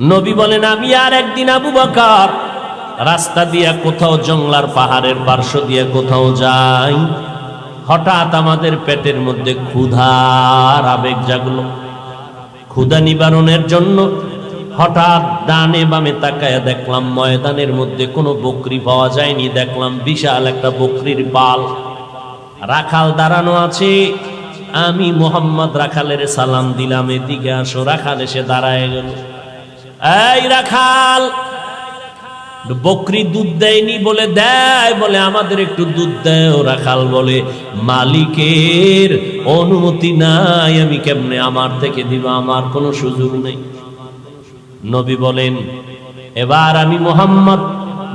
নবী বলেন আমি আর একদিন আবু বকর রাস্তা দিয়া কোথাও জঙ্গলার পাহাড়ের পার্শ্ব দিয়ে কোথাও যাই, হঠাৎ আমাদের পেটের মধ্যে ক্ষুধার আবেগ জাগলো। ক্ষুধা নিবারণের জন্য হঠাৎ ডানে বামে তাকায়া দেখলাম ময়দানের মধ্যে কোনো বকরি পাওয়া যায়নি। দেখলাম বিশাল একটা বকরির পাল, রাখাল দাঁড়ানো আছে। আমি মোহাম্মদ রাখালের সালাম দিলাম, এদিকে আসো। রাখাল এসে দাঁড়ায় গেল। এই রাখাল, বকরি দুধ দেয়নি বলে দেয়, বলে আমাদের একটু দুধ দেয়। রাখাল বলে মালিকের অনুমতি নাই, আমি কেমনে আমার থেকে দিব, আমার কোনো সুযোগ নেই। নবী বলেন এবার আমি মোহাম্মদ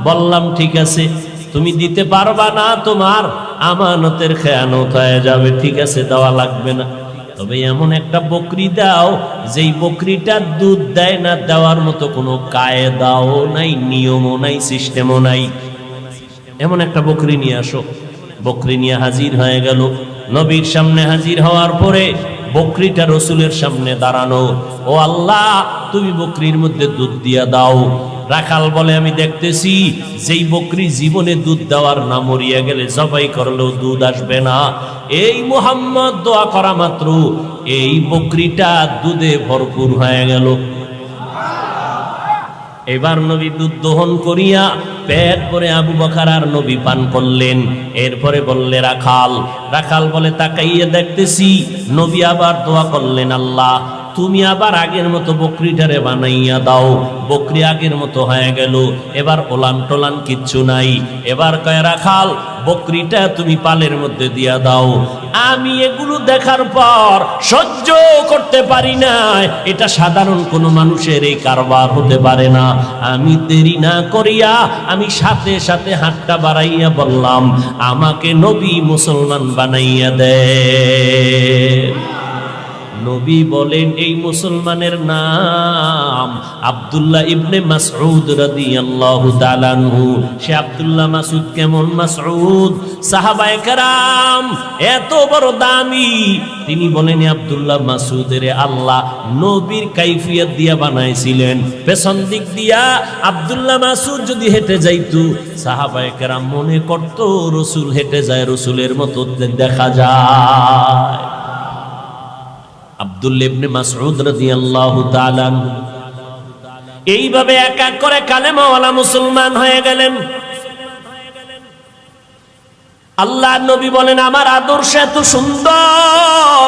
বললাম ঠিক আছে, তুমি দিতে পারবা না, তোমার আমানতের খেয়ানত হয়ে যাবে, ঠিক আছে দেওয়া লাগবে না। তবে এমন একটা বকরি দাও যেই বকরিটা দুধ দেয় না, দেওয়ার মতো কোনো কায়দাও নাই, নিয়মও নাই, সিস্টেমও নাই। এমন একটা বকরি নিয়ে আসো। বকরি নিয়ে হাজির হয়ে গেল। নবীর সামনে হাজির হওয়ার পরে বকরিটা রসুলের সামনে দাঁড়ানো। ও আল্লাহ, তুমি বকরির মধ্যে দুধ দিয়া দাও। রাখাল বলে আমি দেখতেছি যেই বকরি জীবনে দুধ দেওয়ার না, মরিয়া গেলে জবাই করলেও দুধ আসবে না। এই মুহাম্মদ দোয়া করা মাত্র এই বকরিটা দুধে ভরপুর হয়ে গেল। এবার নবী দুধ দহন করিয়া পেট ভরে আবু বকর আর নবী পান করলেন। এরপরে বললে রাখাল। রাখাল বলে তাকাইয়া দেখতেছি নবী আবার দোয়া করলেন, আল্লাহ তুমি আবার আগের মতো বকরিটারে বানাইয়া দাও। বকরি আগের মতো হয়ে গেল, এবার ওলান টোলান কিচ্ছু নাই। এবার কয় রাখাল, বকরিটা তুমি পালের মধ্যে দিয়া দাও। আমি এগুলো দেখার পর সহ্য করতে পারি না, এটা সাধারণ কোনো মানুষের এই কারবার হতে পারে না। আমি দেরি না করিয়া আমি সাথে সাথে হাতটা বাড়াইয়া বললাম, আমাকে নবী মুসলমান বানাইয়া দে। নবী বলেন এই মুসলমানের নাম আব্দুল্লাহ ইবনে মাসউদ রাদিয়াল্লাহু তাআলা আনহু। সে আব্দুল্লাহ মাসউদ কেমন? মাসউদ সাহাবায়ে কেরাম এত বড় দামি। তিনি বলেন আব্দুল্লাহ মাসউদের আল্লাহ নবীর কাইফিয়ত দিয়া বানাইছিলেন। পেছন দিক দিয়া আব্দুল্লাহ মাসউদ যদি হেঁটে যাইতো, সাহাবায়ে কেরাম মনে করত রাসূল হেঁটে যায়, রাসূলের মতো দেখা যায়। আব্দুল্লাহ ইবনে মাসউদ রাদিয়াল্লাহু তাআলা এইভাবে এক এক করে কালেমাওয়ালা মুসলমান হয়ে গেলেন। আল্লাহ নবী বলেন আমার আদর্শ এত সুন্দর,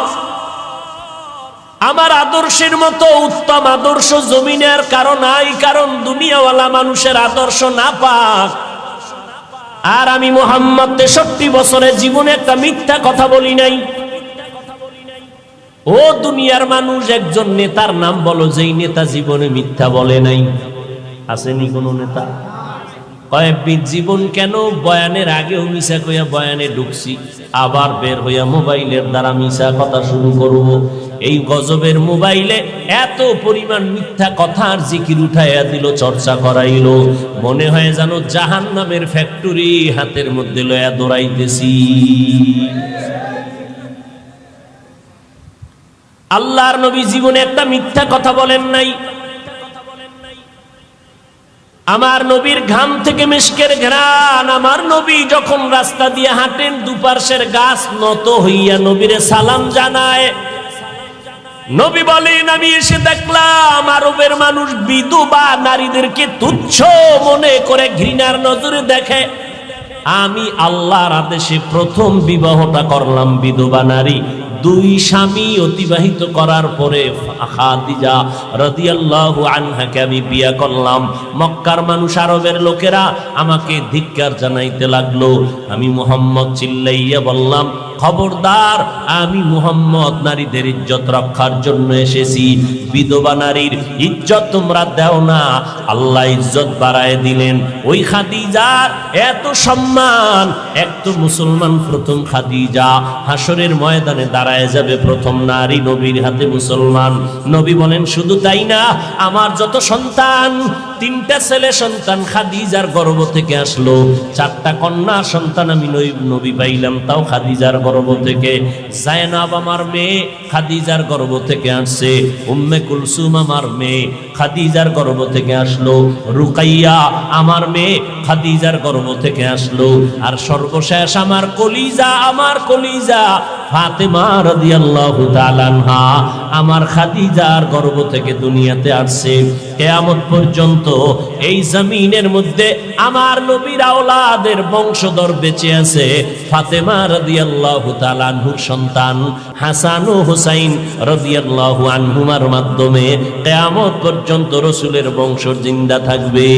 আমার আদর্শের মতো উত্তম আদর্শ জমিনের কারো নাই, কারণ দুনিয়াওয়ালা মানুষের আদর্শ না পাক। আর আমি মুহাম্মদ 63 বছরের জীবনে একটা মিথ্যা কথা বলি নাই। ও দুনিয়ার মানুষ, একজন নেতার নাম বলো যেই নেতা জীবনে মিথ্যা বলে নাই। আসেনি কোন নেতা? কয়েকদিন জীবন কেন বয়ানের আগেও মিশা কইয়া বয়ানে ঢুকছি, আবার বের হইয়া মোবাইলের দ্বারা মিশা কথা শুরু করব। এই গজবের মোবাইলে এত পরিমাণ মিথ্যা কথার জিকির উঠাইয়া দিল, চর্চা করাইলো, মনে হয় যেন জাহান্নামের ফ্যাক্টরি হাতের মধ্যে লয়া দৌড়াইতেছি। আল্লাহর নবী জীবনে একটা মিথ্যা কথা বলেন নাই। আমার নবীর ঘাম থেকে মিশকের ঘ্রাণ। আমার নবী যখন রাস্তা দিয়ে হাঁটেন, দুপার্শ্বের গাছ নত হইয়া নবীরে সালাম জানায়। নবী বলেন আমি এসে দেখলাম আরবের মানুষ বিধবা নারীদেরকে তুচ্ছ মনে করে ঘৃণার নজরে দেখে। আমি আল্লাহর আদেশে প্রথম বিবাহটা করলাম বিধবা নারী। 2 স্বামী অতিবাহিত করার পরে খাদিজা রাদিয়াল্লাহু আনহাকে আমি বিয়ে করলাম। মক্কার মানুষ, আরবের লোকেরা আমাকে ধিক্কার জানাইতে লাগলো। আমি মুহাম্মদ চিল্লাইয়া বললাম, খবরদার, আমি মুহাম্মদ নারীদের ইজ্জত রক্ষার জন্য এসেছি। বিধবা নারীর ইজ্জত তোমরা দাও না, আল্লাহ ইজ্জত বাড়ায় দিলেন। ওই খাদিজার এত সম্মান, এক তো মুসলমান প্রথম খাদিজা, হাসরের ময়দানে দাঁড়ায় যাবে প্রথম নারী নবীর হাতে মুসলমান। নবী বলেন শুধু তাই না, আমার যত সন্তান, 3টা ছেলে সন্তান খাদিজার গর্ভ থেকে আসলো, 4টা কন্যা সন্তান আমি নবী পাইলাম, তাও খাদিজার গর্ভ থেকে, জায়নাব আমার মেয়ে খাদিজার গর্ভ থেকে আসছে, উম্মে কুলসুম আমার মেয়ে খাদিজার গর্ভ থেকে আসলো, রুকাইয়া আমার মেয়ে খাদিজার গর্ভ থেকে আসলো, আর সর্বশেষ আমার কলিজা ফাতেমা রাদিয়াল্লাহু তাআলা আনহা আমার খাদিজার গর্ভ থেকে দুনিয়াতে আসছে। কিয়ামত পর্যন্ত এই জমিনের মধ্যে আমার নবীর আওলাদের বংশধর বেঁচে আছে। ফাতেমা রাদিয়াল্লাহু তাআলা আনহুর সন্তান হাসান ও হুসাইন রাদিয়াল্লাহু আনহুমার মাধ্যমে কিয়ামত পর্যন্ত রাসূলের বংশ জিন্দা থাকবে।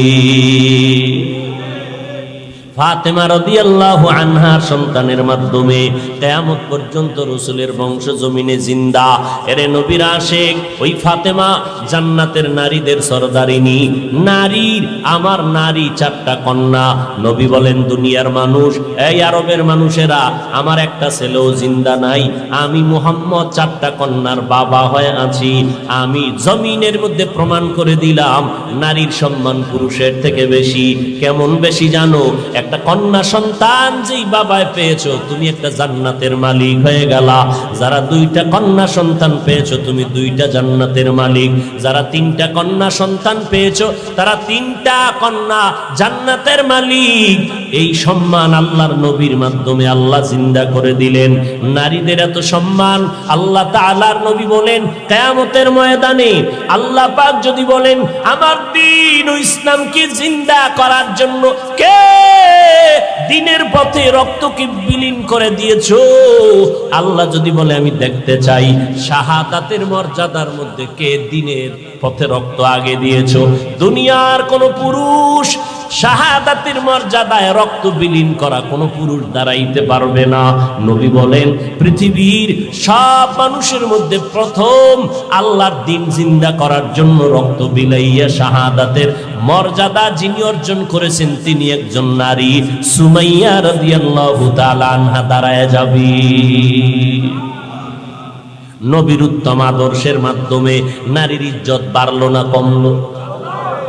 ফাতেমা রাদিয়াল্লাহু আনহার সন্তানের মাধ্যমে কিয়ামত পর্যন্ত রাসূলের বংশ জমিনে জিন্দা। এরে নবীর আশিক ওই ফাতেমা জান্নাতের নারীদের সরদারিনী নারীর, আমার নারী চারটা কন্যা। নবী বলেন, দুনিয়ার মানুষ, এই আরবের মানুষেরা, আমার একটা ছেলেও জিন্দা নাই, আমি মুহাম্মদ চারটা কন্যার বাবা হয়ে আছি। আমি জমিনের মধ্যে প্রমাণ করে দিলাম নারীর সম্মান পুরুষের থেকে বেশি। কেমন বেশি জানো? একটা কন্যা সন্তান যেই বাবায় পেয়েছো, তুমি একটা জান্নাতের মালিক হয়ে গেলা। যারা দুইটা কন্যা সন্তান পেয়েছো, তুমি দুইটা জান্নাতের মালিক। যারা তিনটা কন্যা সন্তান পেয়েছো, তারা তিনটা কন্যা জান্নাতের মালিক। এই সম্মান আল্লাহর নবীর মাধ্যমে আল্লাহ জিন্দা করে দিলেন। নারীদের এত সম্মান আল্লাহ তাআলার নবী বলেন, কিয়ামতের ময়দানে আল্লাহ পাক যদি বলেন, আমার দ্বীন ও ইসলামকে জিন্দা করার জন্য কে দ্বীনের পথে রক্তকে বিলীন করে দিয়েছো, আল্লাহ যদি বলে আমি দেখতে চাই শাহাদাতের মর্যাদার মধ্যে কে দ্বীনের পথে রক্ত আগে দিয়েছো। দুনিয়ার কোন পুরুষ শাহাদাতের মর্যাদায় রক্ত বিলীন করা কোন পুরুষ দাঁড়াইতে পারবে না। নবী বলেন, পৃথিবীর সব মানুষের মধ্যে প্রথম আল্লাহর দ্বীন জিন্দা করার জন্য রক্ত বিলাইয়া শাহাদাতের মর্যাদা যিনি অর্জন করেছেন, তিনি একজন নারী, সুমাইয়া রাদিয়াল্লাহু তাআলা আনহা দাঁড়ায় যাবে। নবীর উত্তম আদর্শের মাধ্যমে নারীর ইজ্জত বাড়লো না কমলো?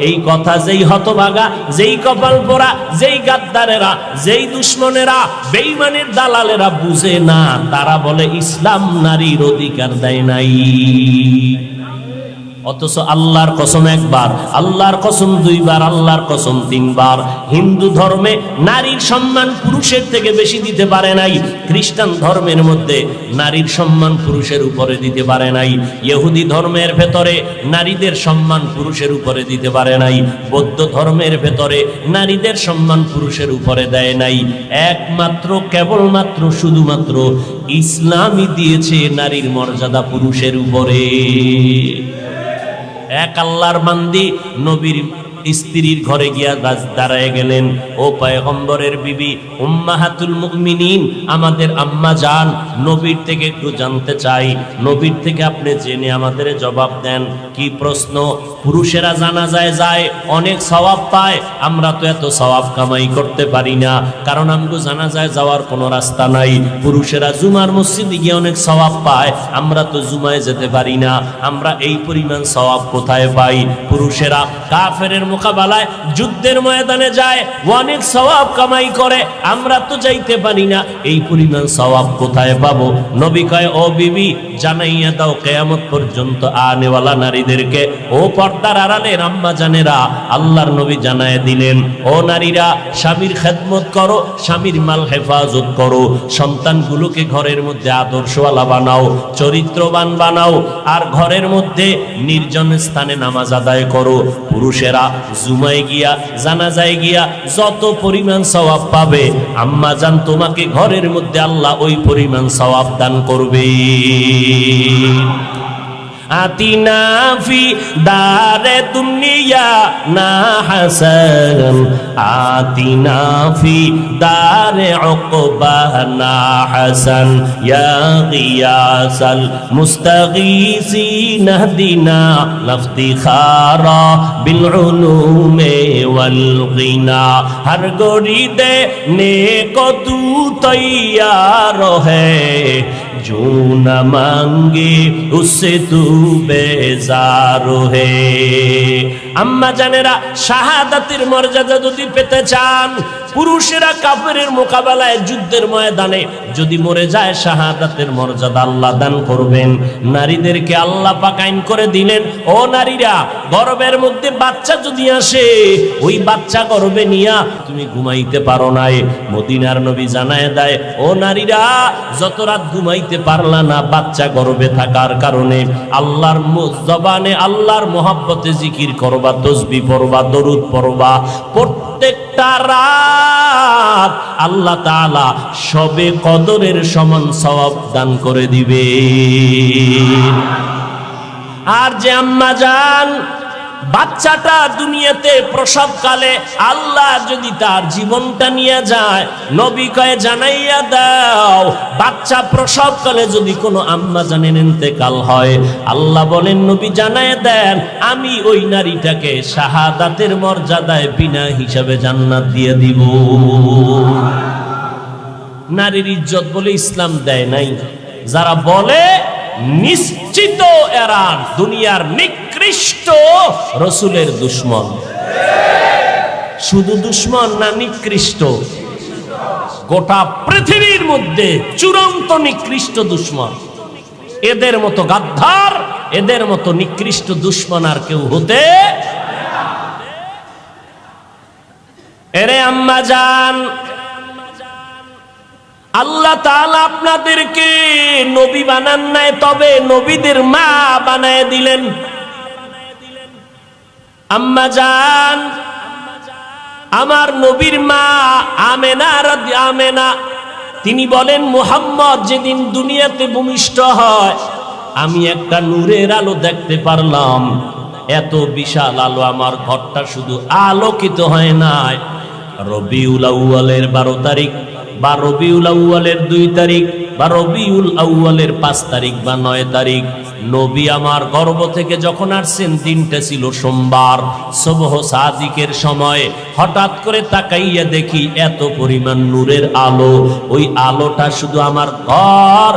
এই কথা যেই হতভাগা, যেই কপাল পোড়া, যেই গাদ্দারেরা, যেই দুশ্মনেরা, বেঈমানের দালালেরা বুঝে না, তারা বলে ইসলাম নারীর অধিকার দেয় নাই। অথচ আল্লাহর কসম একবার, আল্লাহর কসম দুইবার, আল্লাহর কসম তিনবার, হিন্দু ধর্মে নারীর সম্মান পুরুষের থেকে বেশি দিতে পারে নাই। খ্রিস্টান ধর্মের মধ্যে নারীর সম্মান পুরুষের উপরে দিতে পারে নাই। ইহুদি ধর্মের ভেতরে নারীদের সম্মান পুরুষের উপরে দিতে পারে নাই। বৌদ্ধ ধর্মের ভেতরে নারীদের সম্মান পুরুষের উপরে দেয় নাই। একমাত্র কেবলমাত্র শুধুমাত্র ইসলামই দিয়েছে নারীর মর্যাদা পুরুষের উপরে। এক আল্লাহর বান্দি নবীর স্ত্রীর ঘরে গিয়া দাঁড়ায় গেলেন, ও পয়গম্বরের বিবি উম্মাহাতুল মুমিনিন, আমাদের আম্মা জান, নবীর থেকে একটু জানতে চাই, নবীর থেকে আপনি জেনে আমাদের জবাব দেন। কি প্রশ্ন? পুরুষেরা জানাজায় যায়, অনেক সওয়াব পায়, আমরা তো এত সওয়াব কামাই করতে পারি না, কারণ আমগো জানাজায় যাওয়ার কোনো রাস্তা নাই। পুরুষেরা জুমার মসজিদে গিয়ে অনেক সওয়াব পায়, আমরা তো জুমায় যেতে পারি না, আমরা এই পরিমাণ সওয়াব কোথায় পাই? পুরুষেরা কাফেরের মোকাবেলায় যুদ্ধের ময়দানে যায়, অনেক সওয়াব কামাই করে, আমরা তো যাইতে পারি না, এই পরিমাণ সওয়াব কোথায় পাবো? নবী কয়, ও বিবি জানাইয়া দাও কিয়ামত পর্যন্ত আনেওয়ালা নারীদেরকে, ও পর্দার আড়ালের আম্মা জানেরা, আল্লাহর নবী জানায় দিলেন, ও নারীরা স্বামীর খেদমত করো, স্বামীর মাল হেফাজত করো, সন্তানগুলোকে ঘরের মধ্যে আদর্শওয়ালা বানাও, চরিত্রবান বানাও, আর ঘরের মধ্যে নির্জন স্থানে নামাজ আদায় করো। পুরুষেরা জুমায় গিয়া, জানাজায় গিয়া যত পরিমাণ সওয়াব পাবে, আম্মা জান তোমাকে ঘরের মধ্যে আল্লাহ ওই পরিমাণ সওয়াব দান করবে। আতিনা ফি দারে দুনিয়া না হাসান, আতিনা ফি দারে উকবা না হাসান, ইয়া গিয়াসাল মুস্তাগীসিন হদিনা লাফতিখারা বিল উলুমে ওয়াল গিনা, হর গড়ি দে নেকো তু তৈয়ার হ্যায়, जो न मांगे उससे तू बेजार है। আম্মা জানেরা, শাহাদাতের মর্যাদা যদি পেতে চান, পুরুষেরা কাফেরের মোকাবেলায় যুদ্ধের ময়দানে যদি মরে যায়, শাহাদাতের মর্যাদা আল্লাহ দান করবেন। নারীদেরকে আল্লাহ পাক আইন করে দিলেন, ও নারীরা, গর্ভের মধ্যে বাচ্চা যদি আসে, ওই বাচ্চা গর্ভে নিয়া তুমি ঘুমাইতে পারো নাই, মদিনার নবী জানায় দেয়, ও নারীরা, যত রাত ঘুমাইতে পারলা না বাচ্চা গর্ভে থাকার কারণে, আল্লাহর জবানে আল্লাহর মহব্বতে জিকির করবা, তসবিহ পড়বা, দরুদ পড়বা। প্রত্যেকটা রাত আল্লাহ তাআলা শবে কদরের সমান সওয়াব দান করে দিবে। আর যে আম্মা জান, বাচ্চাটা দুনিয়াতে প্রসবকালে আল্লাহ যদি তার জীবনটা নিয়ে যায়, নবী কয় জানাইয়া দাও, বাচ্চা প্রসবকালে যদি কোনো আম্মা জানেন ইন্তেকাল হয়, আল্লাহ বলেন নবী জানায় দেন, আমি ওই নারীটাকে শাহাদাতের মর্যাদায় বিনা হিসাবে জান্নাত দিয়ে দিব। নারীর ইজ্জত বলে ইসলাম দেয় নাই। যারা বলে, নিশ্চিত এরা দুনিয়ার নিকৃষ্ট রসুলের দুশমন। শুধু দুশমন না, নিকৃষ্ট, গোটা পৃথিবীর মধ্যে চূড়ান্ত নিকৃষ্ট দুশমন। এদের মতো গাদ্দার, এদের মতো নিকৃষ্ট দুশমন আর কেউ হতে। এরে আম্মা জান, আল্লাহ তাআলা আপনাদেরকে নবী বানান নাই, তবে নবীদের মা বানায় দিলেন। আম্মা জান, আমার নবীর মা আমেনা, তিনি বলেন, মুহাম্মদ যেদিন দুনিয়াতে ভূমিষ্ঠ হয়, আমি একটা নূরের আলো দেখতে পারলাম। এত বিশাল আলো, আমার ঘরটা শুধু আলোকিত হয় নাই। রবিউল আউয়ালের 12 তারিখ বা রবিউল আউয়ালের 2 তারিখ বা রবিউল আউয়ালের 5 তারিখ বা 9 তারিখ, নবী আমার গর্ভ থেকে যখন আসছেন, দিনটা ছিল সোমবার, সুবহ সাদিকের সময়। হঠাৎ করে তাকাইয়া দেখি এত পরিমাণ নূরের আলো। ওই আলোটা শুধু আমার ঘর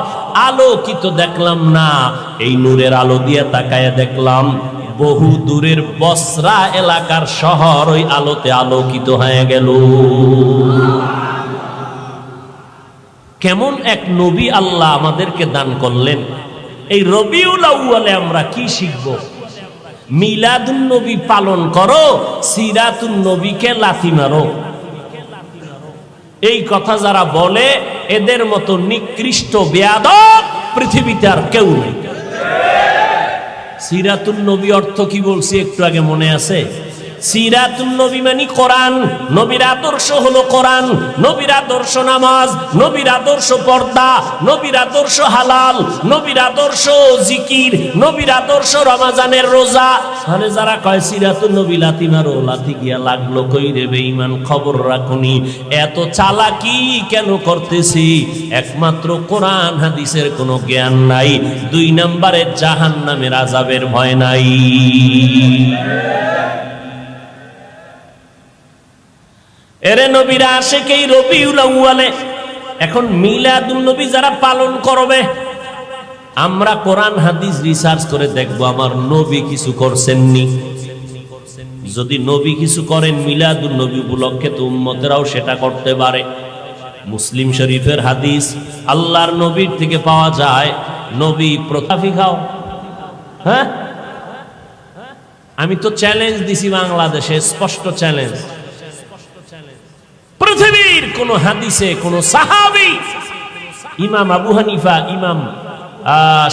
আলোকিত দেখলাম না, এই নূরের আলো দিয়ে তাকাইয়া দেখলাম বহু দূরের বসরা এলাকার শহর ওই আলোতে আলোকিত হয়ে গেল। কেমন এক নবী আল্লাহ আমাদেরকে দান করলেন। এই রবিউল আউয়ালে আমরা কি শিখব? মিলাদুন নবী পালন করো, সিরাতুন নবীকে লাথি মারো। এই কথা যারা বলে, এদের মতো নিকৃষ্ট বেয়াদব পৃথিবীতে আর কেউ নেই। সিরাতুন নবী অর্থ কি বলছি একটু আগে মনে আছে? সিরাতুন নবী মানে কোরআন। নবীর আদর্শ হলো কোরআন, নবীর আদর্শ নামাজ, নবীর আদর্শ পর্দা, নবীর আদর্শ হালাল, নবীর আদর্শ জিকির, নবীর আদর্শ রমজানের রোজা। তাহলে যারা কয় সিরাতুন নবী লাথি মারো, লাথি গিয়া লাগলো কই রে বেঈমান, খবর রাখুনি। এত চালাকি কেন করতেছি? একমাত্র কোরআন হাদিসের কোনো জ্ঞান নাই। 2 নম্বরে জাহান্নামের আযাবের ভয় নাই। এরে নবীরা আসে কি রবিউল আউয়ালে। এখন মিলাদুন নবী যারা পালন করবে, আমরা কোরআন হাদিস রিসার্চ করে দেখব আমার নবী কিছু করছেননি। যদি নবী কিছু করেন মিলাদুন নবী উপলক্ষে, তো উম্মতেরাও সেটা করতে পারে। মুসলিম শরীফের হাদিস, আল্লাহর নবীর থেকে পাওয়া যায়, নবী প্রতাফি খাও। হ্যাঁ, আমি তো চ্যালেঞ্জ দিছি বাংলাদেশে, স্পষ্ট চ্যালেঞ্জ। পৃথিবীর কোন হাদিসে কোন সাহাবী, ইমাম আবু হানিফা, ইমাম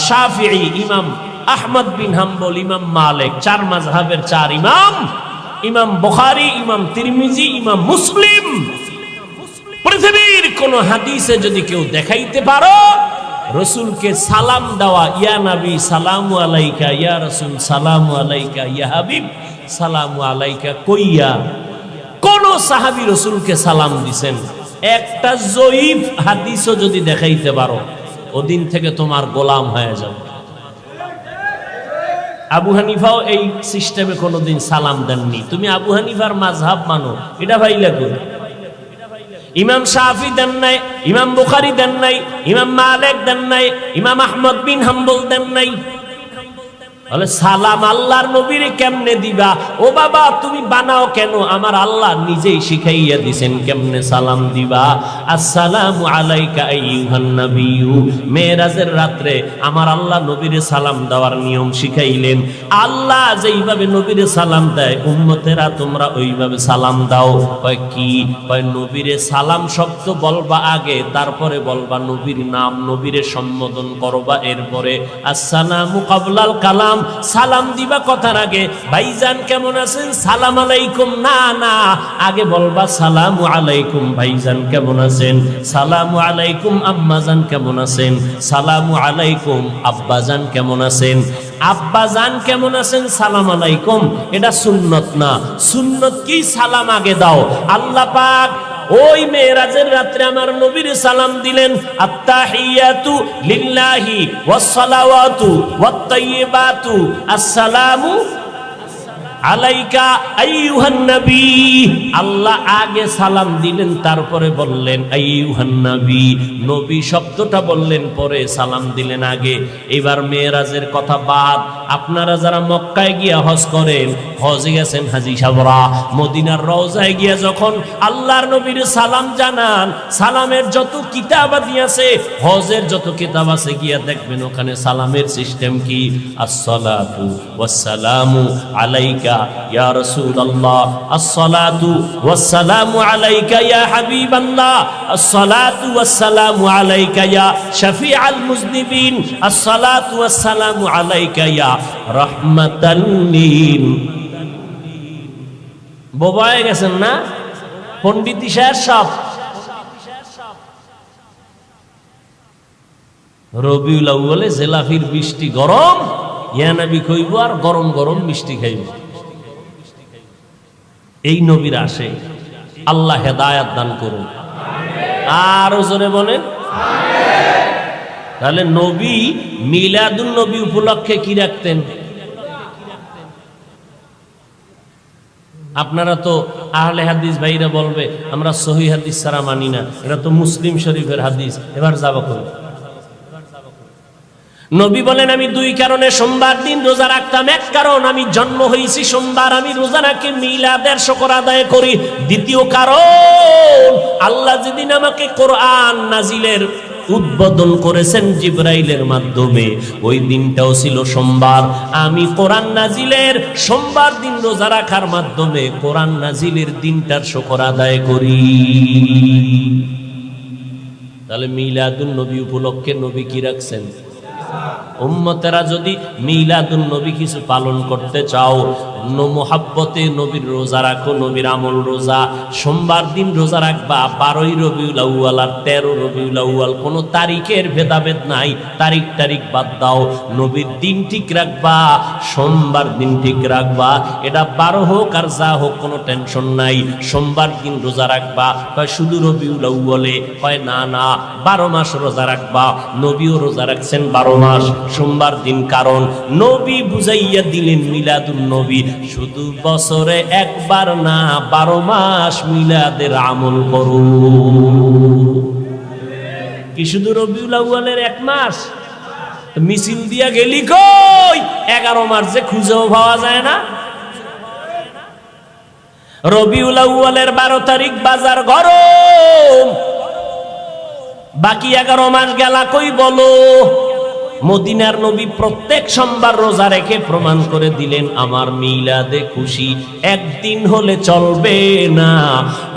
শাফিঈ, ইমাম আহমদ বিন হাম্বল, ইমাম মালিক, 4 মাযহাবের 4 ইমাম, ইমাম বুখারী, ইমাম তিরমিজি, ইমাম মুসলিম, পৃথিবীর কোন হাদিসে যদি কেউ দেখাইতে পারো রাসূলকে সালাম দেওয়া, ইয়া নবী সালামু আলাইকা, ইয়া রাসূল সালামু আলাইকা, ইয়া হাবিব সালামু আলাইকা কইয়া কোন সাহাবী রাসূলকে সালাম দিবেন, একটা জয়ীফ হাদিসও যদি দেখাইতে পারো, ওদিন থেকে তোমার গোলাম হয়ে যাবে। আবু হানিফাও এই সিস্টেমে কোনোদিন সালাম দেননি। তুমি আবু হানিফার মাযহাব মানো, এটা ভাইলা কই? ইমাম শাফি দেন নাই, ইমাম বুখারী দেন নাই, ইমাম মালিক দেন নাই, ইমাম আহমদ বিন হাম্বল দেন নাই। বলে সালাম আল্লাহর নবীরে কেমনে দিবা? ও বাবা তুমি বানাও কেন? আমার আল্লাহ নিজেই শিখাইয়া দিছেন কেমনে সালাম দিবা। আসসালামু আলাইকা আইয়ুহান নাবিয়্যু। মেরাজের রাত্রে আমার আল্লাহ নবীরে সালাম দেওয়ার নিয়ম শিখাইলেন। আল্লাহ যেইভাবে নবীরে সালাম দেয় উম্মতেরা তোমরা ওইভাবে সালাম দাও। কয় কি? কয় নবীরে সালাম শব্দ বলবা আগে, তারপরে বলবা নবীর নাম, নবীরে সম্বোধন করবা, এরপরে আসসালামু ক্বাবলাল কালাম, সালাম দিবা কথার আগে ভাইজান কেমন আছেন সালাম আলাইকুম না, না আগে বলবা সালামু আলাইকুম ভাইজান কেমন আছেন, সালামু আলাইকুম আম্মাজান কেমন আছেন, সালামু আলাইকুম আব্বাজান কেমন আছেন। আব্বাজান কেমন আছেন সালাম আলাইকুম এটা সুন্নত না, সুন্নত কি সালাম আগে দাও। আল্লাহ পাক ওই মেরাজের রাত্রে আমার নবীর সালাম দিলেন, আত্তাহিয়াতু লিল্লাহি ওয়াস সালাওয়াতু ওয়াত তাইয়্যিবাতু আসসালামু আলাইকা আইয়ুহান নবী। আল্লাহ আগে সালাম দিলেন, তারপরে বললেন আইয়ুহান নবী, নবী শব্দটা বললেন পরে, সালাম দিলেন আগে। এবার মেরাজের কথা বাদ, আপনারা যারা মক্কায় গিয়া হজ করেন, হজে গেছেন হাজী সাহেবরা, মদিনার রওজায় গিয়া যখন আল্লাহর নবীর সালাম জানান, সালামের যত কিতাবাদি আছে, হজের যত কিতাব আছে, গিয়া দেখবেন ওখানে সালামের সিস্টেম কি, আসসালাতু ওয়াসসালামু আলাইকা ইয়া রাসূলুল্লাহ, আসসালাতু ওয়াসসালামু আলাইকা ইয়া হাবিবাল্লাহ, আসসালাতু ওয়াসসালামু আলাইকা ইয়া শাফিআল মুজনিবিন, আসসালাতু ওয়াসসালামু আলাইকা ইয়া রাহমাতাল লিল। বোবা হয়ে গেছেন না পণ্ডিত সাহেব সব। রবিউল আউয়ালে জেলাফির বৃষ্টি গরম, ইয়া নবী কইব আর গরম গরম মিষ্টি খাইব। এই নবীর আসে, আল্লাহ হেদায়াত দান করুন। আরো জোরে বলেন আমিন। তাহলে নবী মিলাদুন নবী উপলক্ষে কি রাখতেন? আপনারা তো আহলে হাদিস ভাইরা বলবে আমরা সহিহ হাদিস ছাড়া মানি না, এটা তো মুসলিম শরীফের হাদিস। এবার যাবা করুন। নবী বলেন আমি দুই কারণে সোমবার দিন রোজা রাখতাম। এক কারণ আমি জন্ম হয়েছি সোমবার, আমি রোজা রাখি মিলাদের শুকর আদায় করি। দ্বিতীয় কারণ আল্লাহ যেদিন আমাকে কোরআন নাজিলের উদ্বোধন করেছেন জিবরাইলের মাধ্যমে, ওই দিনটাও ছিল সোমবার। আমি কোরআন নাজিলের সোমবার দিন রোজা রাখার মাধ্যমে কোরআন নাজিলের দিনটার শুকর আদায় করি। তাহলে মিলাদুন নবী উপলক্ষে নবী কি রাখছেন? উম্মতেরা যদি মিলাদুন নবী কিছু পালন করতে চাও, মোহাব্বতে নবীর রোজা রাখো, নবীর আমল রোজা। সোমবার দিন রোজা রাখবা, 12 রবিউল আউয়াল আর 13 রবিউল আউয়াল, কোনো তারিখের ভেদাভেদ নাই, তারিখ বাদ দাও, নবীর দিন ঠিক রাখবা, সোমবার দিন ঠিক রাখবা। এটা 12 হোক আর যা হোক কোনো টেনশন নাই, সোমবার দিন রোজা রাখবা। কয় শুধু রবিউল আউয়ালে? কয় না না, 12 মাস রোজা রাখবা। নবীও রোজা রাখছেন 12 মাস সোমবার দিন, কারণ নবী বুঝাইয়া দিলেন মিলাদুন নবী শুধু বছরে একবার না, 12 মাস মিলাদের আমল করো। কি শুধু রবিউল আউয়ালের 1 মাস মিছিল দিয়া গেলি কই? 11 মাস যে খুঁজেও পাওয়া যায় না। রবিউল আউয়ালের 12 তারিখ বাজার গরম, বাকি 11 মাস গেলা কই বলো? মদিনার নবী প্রত্যেক সোমবার রোজা রেখে প্রমাণ করে দিলেন আমার মিলাদে খুশি একদিন হলে চলবে না,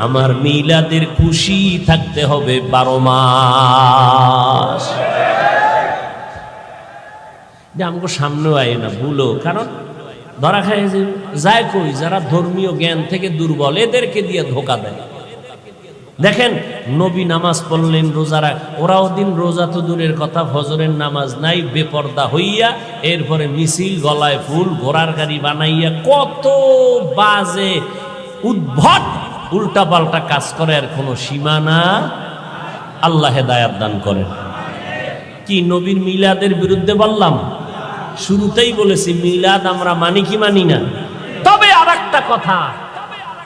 আমার মিলাদের খুশি থাকতে হবে 12 মাস। আমগো সামনে আয় না ভুলো, কারণ ধরা খায় যে যায় কই, যারা ধর্মীয় জ্ঞান থেকে দুর্বল এদেরকে দিয়ে ধোকা দেয়। দেখেন নবী নামাজ পড়লেন, রোজা রাখ, ওরা ওদিন রোজা তো দূরের কথা, ফজরের নামাজ নাই, বেপর্দা হইয়া এরপরে মিছিল, গলায় ফুল, ঘোড়ার গাড়ি বানাইয়া কত বাজে উদ্ভট উল্টা পাল্টা কাজ করে, আর কোনো সীমানা। আল্লাহ হেদায়াত দান করেন। কি নবীর মিলাদের বিরুদ্ধে বললাম? শুরুতেই বলেছি মিলাদ আমরা মানি কি মানি না। তবে আর একটা কথা,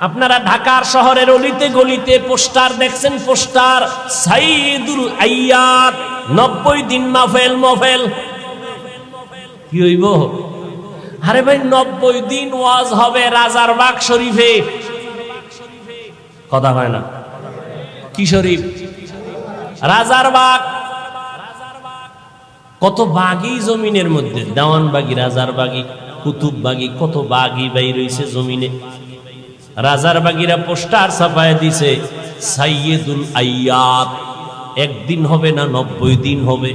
আপনারা ঢাকার শহরের অলিতে গলিতে পোস্টার দেখছেন, পোস্টার সাইদুল আইয়াত 90 দিন মাহফিল। কি হইব? আরে ভাই 90 দিন ওয়াজ হবে রাজারবাগ শরীফে, কথা হয় না? কি শরীফ? রাজারবাগ। কত বাগি জমিনের মধ্যে, দেওয়ানবাগি, রাজারবাগি, কুতুববাগি, কত বাগি বাই রয়েছে জমিনে। রাজারবাগিরা পোস্টার ছাপায় দিছে, সাইয়েদুল আইয়াত, একদিন হবে না 90 দিন হবে।